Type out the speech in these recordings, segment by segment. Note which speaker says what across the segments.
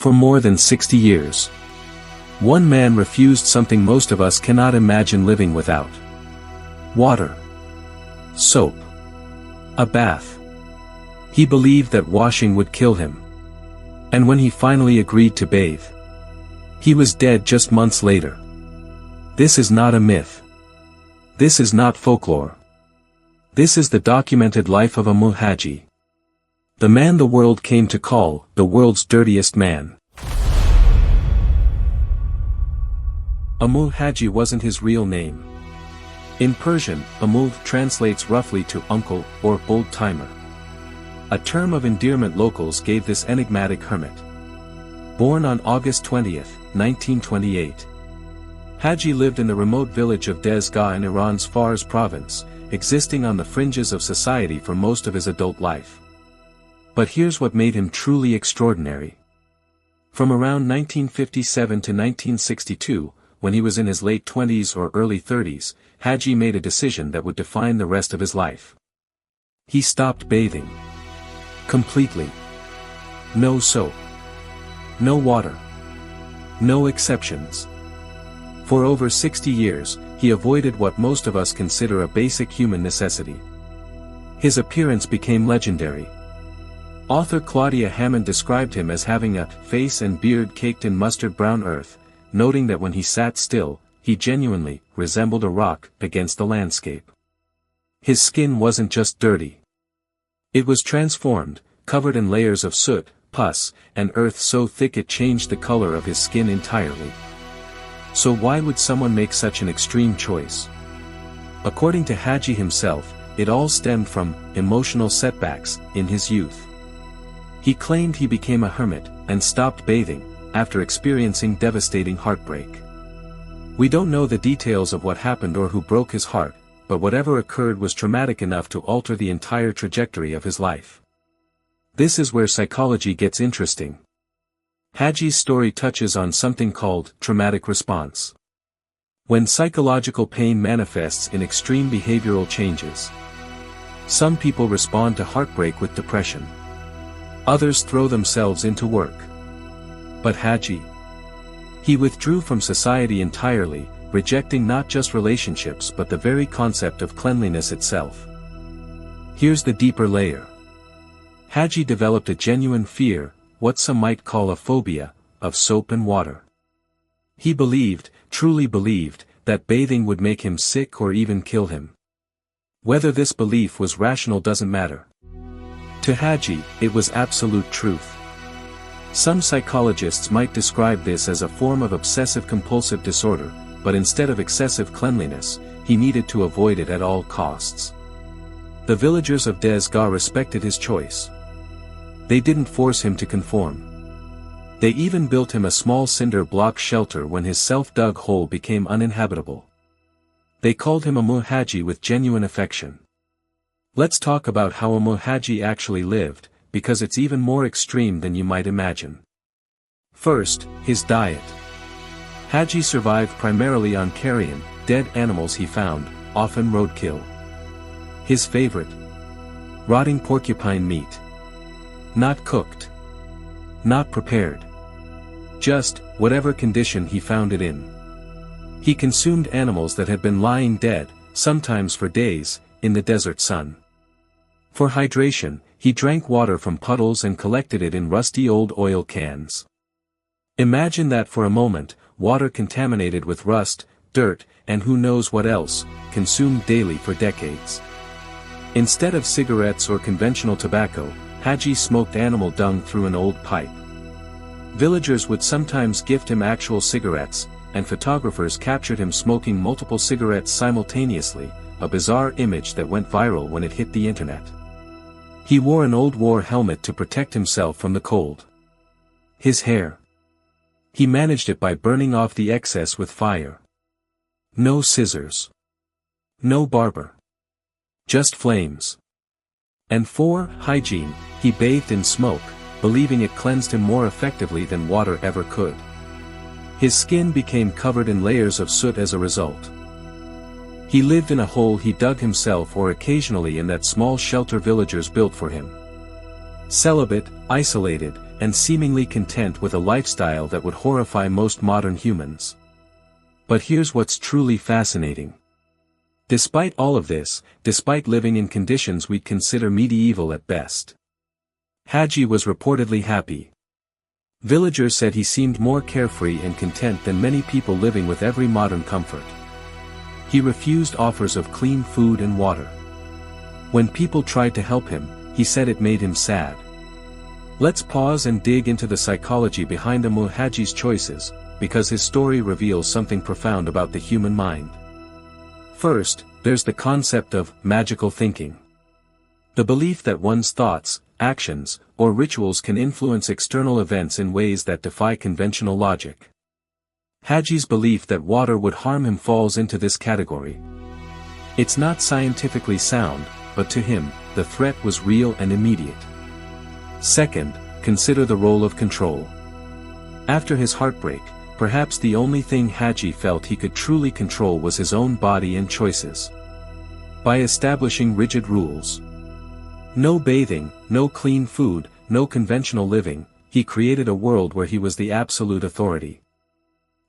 Speaker 1: For more than 60 years. One man refused something most of us cannot imagine living without. Water. Soap. A bath. He believed that washing would kill him. And when he finally agreed to bathe, he was dead just months later. This is not a myth. This is not folklore. This is the documented life of a muhaji. The man the world came to call the world's dirtiest man. A muhaji wasn't his real name. In Persian, Amul translates roughly to uncle or old-timer. A term of endearment locals gave this enigmatic hermit. Born on August 20, 1928. Haji lived in the remote village of Dezgah in Iran's Fars province, existing on the fringes of society for most of his adult life. But here's what made him truly extraordinary. From around 1957 to 1962, when he was in his late 20s or early 30s, Haji made a decision that would define the rest of his life. He stopped bathing. Completely. No soap. No water. No exceptions. For over 60 years, he avoided what most of us consider a basic human necessity. His appearance became legendary. Author Claudia Hammond described him as having a face and beard caked in mustard brown earth, noting that when he sat still, he genuinely resembled a rock against the landscape. His skin wasn't just dirty. It was transformed, covered in layers of soot, pus, and earth so thick it changed the color of his skin entirely. So why would someone make such an extreme choice? According to Haji himself, it all stemmed from emotional setbacks in his youth. He claimed he became a hermit and stopped bathing after experiencing devastating heartbreak. We don't know the details of what happened or who broke his heart, but whatever occurred was traumatic enough to alter the entire trajectory of his life. This is where psychology gets interesting. Haji's story touches on something called traumatic response. When psychological pain manifests in extreme behavioral changes. Some people respond to heartbreak with depression. Others throw themselves into work. But Haji? He withdrew from society entirely, rejecting not just relationships but the very concept of cleanliness itself. Here's the deeper layer. Haji developed a genuine fear, what some might call a phobia, of soap and water. He believed, truly believed, that bathing would make him sick or even kill him. Whether this belief was rational doesn't matter. To Haji, it was absolute truth. Some psychologists might describe this as a form of obsessive-compulsive disorder, but instead of excessive cleanliness, he needed to avoid it at all costs. The villagers of Dezgah respected his choice. They didn't force him to conform. They even built him a small cinder block shelter when his self-dug hole became uninhabitable. They called him a muhaji with genuine affection. Let's talk about how a muhaji actually lived, because it's even more extreme than you might imagine. First, his diet. Haji survived primarily on carrion, dead animals he found, often roadkill. His favorite? Rotting porcupine meat. Not cooked. Not prepared. Just, whatever condition he found it in. He consumed animals that had been lying dead, sometimes for days, in the desert sun. For hydration, he drank water from puddles and collected it in rusty old oil cans. Imagine that for a moment, water contaminated with rust, dirt, and who knows what else, consumed daily for decades. Instead of cigarettes or conventional tobacco, Haji smoked animal dung through an old pipe. Villagers would sometimes gift him actual cigarettes, and photographers captured him smoking multiple cigarettes simultaneously, a bizarre image that went viral when it hit the internet. He wore an old war helmet to protect himself from the cold. His hair. He managed it by burning off the excess with fire. No scissors. No barber. Just flames. And for hygiene, he bathed in smoke, believing it cleansed him more effectively than water ever could. His skin became covered in layers of soot as a result. He lived in a hole he dug himself or occasionally in that small shelter villagers built for him. Celibate, isolated, and seemingly content with a lifestyle that would horrify most modern humans. But here's what's truly fascinating. Despite all of this, despite living in conditions we'd consider medieval at best, Haji was reportedly happy. Villagers said he seemed more carefree and content than many people living with every modern comfort. He refused offers of clean food and water. When people tried to help him, he said it made him sad. Let's pause and dig into the psychology behind Amul Haji's choices, because his story reveals something profound about the human mind. First, there's the concept of magical thinking. The belief that one's thoughts, actions, or rituals can influence external events in ways that defy conventional logic. Haji's belief that water would harm him falls into this category. It's not scientifically sound, but to him, the threat was real and immediate. Second, consider the role of control. After his heartbreak, perhaps the only thing Haji felt he could truly control was his own body and choices. By establishing rigid rules, no bathing, no clean food, no conventional living, he created a world where he was the absolute authority.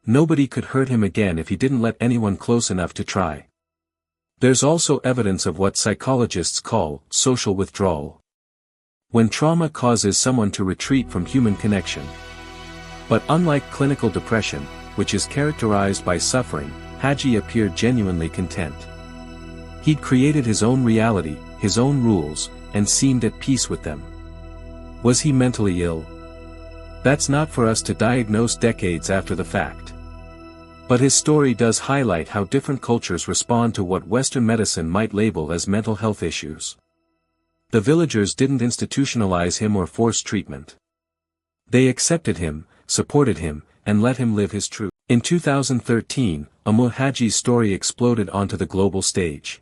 Speaker 1: Nobody could hurt him again if he didn't let anyone close enough to try. There's also evidence of what psychologists call social withdrawal. When trauma causes someone to retreat from human connection. But unlike clinical depression, which is characterized by suffering, Haji appeared genuinely content. He'd created his own reality, his own rules, and seemed at peace with them. Was he mentally ill? That's not for us to diagnose decades after the fact. But his story does highlight how different cultures respond to what Western medicine might label as mental health issues. The villagers didn't institutionalize him or force treatment. They accepted him, supported him, and let him live his truth. In 2013, Amul Haji's story exploded onto the global stage.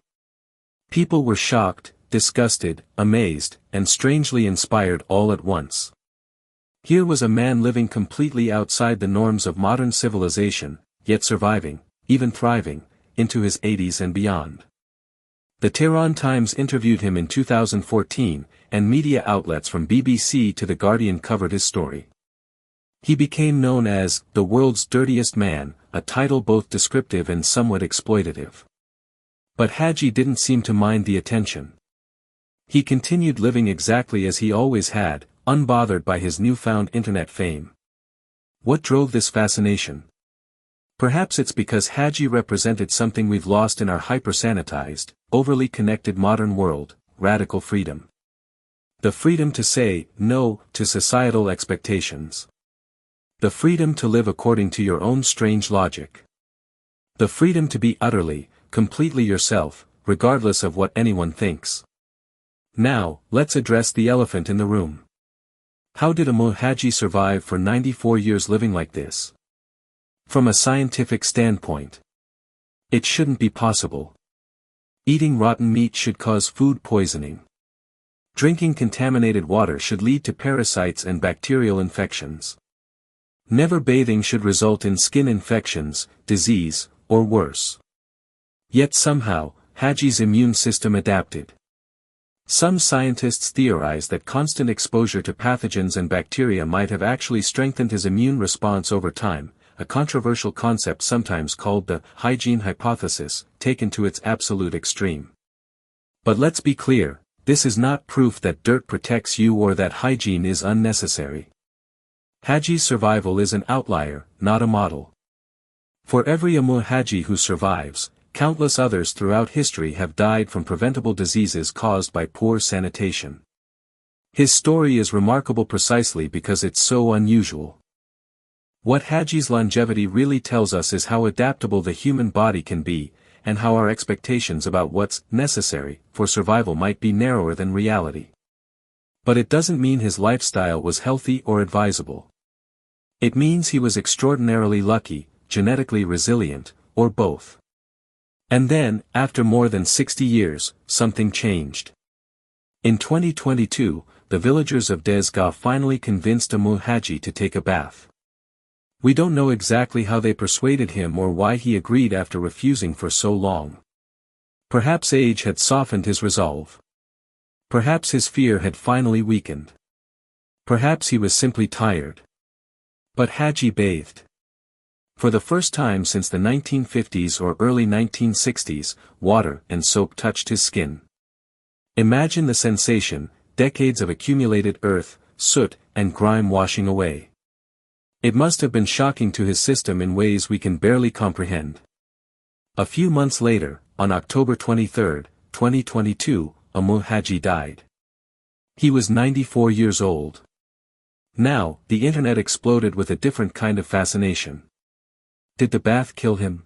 Speaker 1: People were shocked, disgusted, amazed, and strangely inspired all at once. Here was a man living completely outside the norms of modern civilization, yet surviving, even thriving, into his 80s and beyond. The Tehran Times interviewed him in 2014, and media outlets from BBC to The Guardian covered his story. He became known as the world's dirtiest man, a title both descriptive and somewhat exploitative. But Haji didn't seem to mind the attention. He continued living exactly as he always had, unbothered by his newfound internet fame. What drove this fascination? Perhaps it's because Haji represented something we've lost in our hyper-sanitized, overly connected modern world: radical freedom. The freedom to say no to societal expectations. The freedom to live according to your own strange logic. The freedom to be utterly, completely yourself, regardless of what anyone thinks. Now, let's address the elephant in the room. How did Amul Haji survive for 94 years living like this? From a scientific standpoint, it shouldn't be possible. Eating rotten meat should cause food poisoning. Drinking contaminated water should lead to parasites and bacterial infections. Never bathing should result in skin infections, disease, or worse. Yet somehow, Haji's immune system adapted. Some scientists theorize that constant exposure to pathogens and bacteria might have actually strengthened his immune response over time, a controversial concept sometimes called the hygiene hypothesis, taken to its absolute extreme. But let's be clear, this is not proof that dirt protects you or that hygiene is unnecessary. Haji's survival is an outlier, not a model. For every Amul Haji who survives, countless others throughout history have died from preventable diseases caused by poor sanitation. His story is remarkable precisely because it's so unusual. What Haji's longevity really tells us is how adaptable the human body can be, and how our expectations about what's necessary for survival might be narrower than reality. But it doesn't mean his lifestyle was healthy or advisable. It means he was extraordinarily lucky, genetically resilient, or both. And then, after more than 60 years, something changed. In 2022, the villagers of Dezgah finally convinced Amul Haji to take a bath. We don't know exactly how they persuaded him or why he agreed after refusing for so long. Perhaps age had softened his resolve. Perhaps his fear had finally weakened. Perhaps he was simply tired. But Haji bathed. For the first time since the 1950s or early 1960s, water and soap touched his skin. Imagine the sensation, decades of accumulated earth, soot, and grime washing away. It must have been shocking to his system in ways we can barely comprehend. A few months later, on October 23, 2022, Amul Haji died. He was 94 years old. Now, the internet exploded with a different kind of fascination. Did the bath kill him?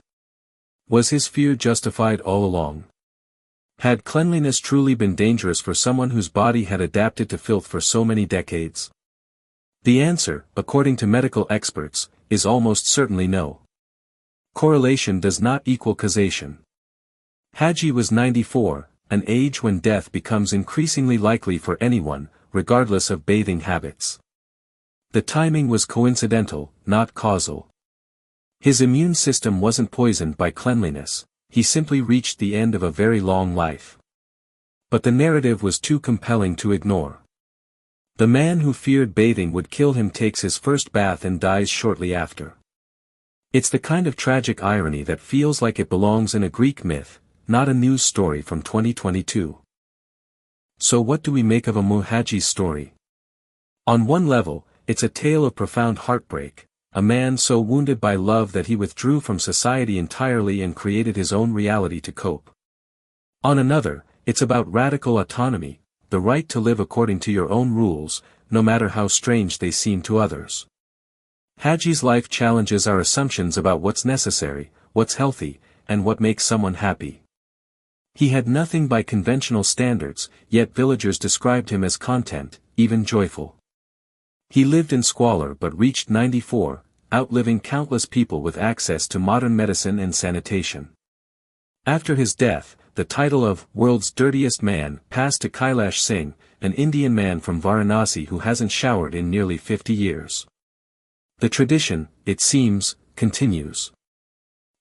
Speaker 1: Was his fear justified all along? Had cleanliness truly been dangerous for someone whose body had adapted to filth for so many decades? The answer, according to medical experts, is almost certainly no. Correlation does not equal causation. Haji was 94, an age when death becomes increasingly likely for anyone, regardless of bathing habits. The timing was coincidental, not causal. His immune system wasn't poisoned by cleanliness, he simply reached the end of a very long life. But the narrative was too compelling to ignore. The man who feared bathing would kill him takes his first bath and dies shortly after. It's the kind of tragic irony that feels like it belongs in a Greek myth, not a news story from 2022. So what do we make of Amul Haji's story? On one level, it's a tale of profound heartbreak, a man so wounded by love that he withdrew from society entirely and created his own reality to cope. On another, it's about radical autonomy, the right to live according to your own rules, no matter how strange they seem to others. Haji's life challenges our assumptions about what's necessary, what's healthy, and what makes someone happy. He had nothing by conventional standards, yet villagers described him as content, even joyful. He lived in squalor but reached 94, outliving countless people with access to modern medicine and sanitation. After his death, the title of "World's Dirtiest Man" passed to Kailash Singh, an Indian man from Varanasi who hasn't showered in nearly 50 years. The tradition, it seems, continues.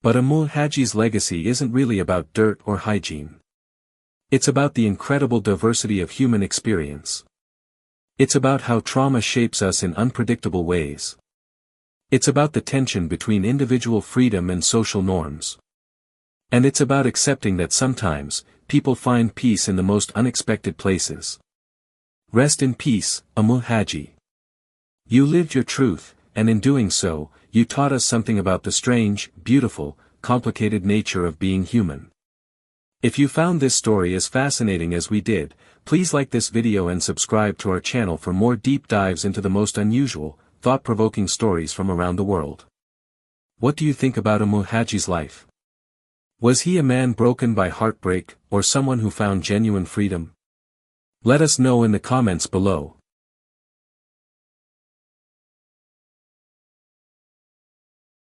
Speaker 1: But Amul Haji's legacy isn't really about dirt or hygiene. It's about the incredible diversity of human experience. It's about how trauma shapes us in unpredictable ways. It's about the tension between individual freedom and social norms. And it's about accepting that sometimes, people find peace in the most unexpected places. Rest in peace, Amul Haji. You lived your truth, and in doing so, you taught us something about the strange, beautiful, complicated nature of being human. If you found this story as fascinating as we did, please like this video and subscribe to our channel for more deep dives into the most unusual, thought-provoking stories from around the world. What do you think about Amul Haji's life? Was he a man broken by heartbreak, or someone who found genuine freedom? Let us know in the comments below.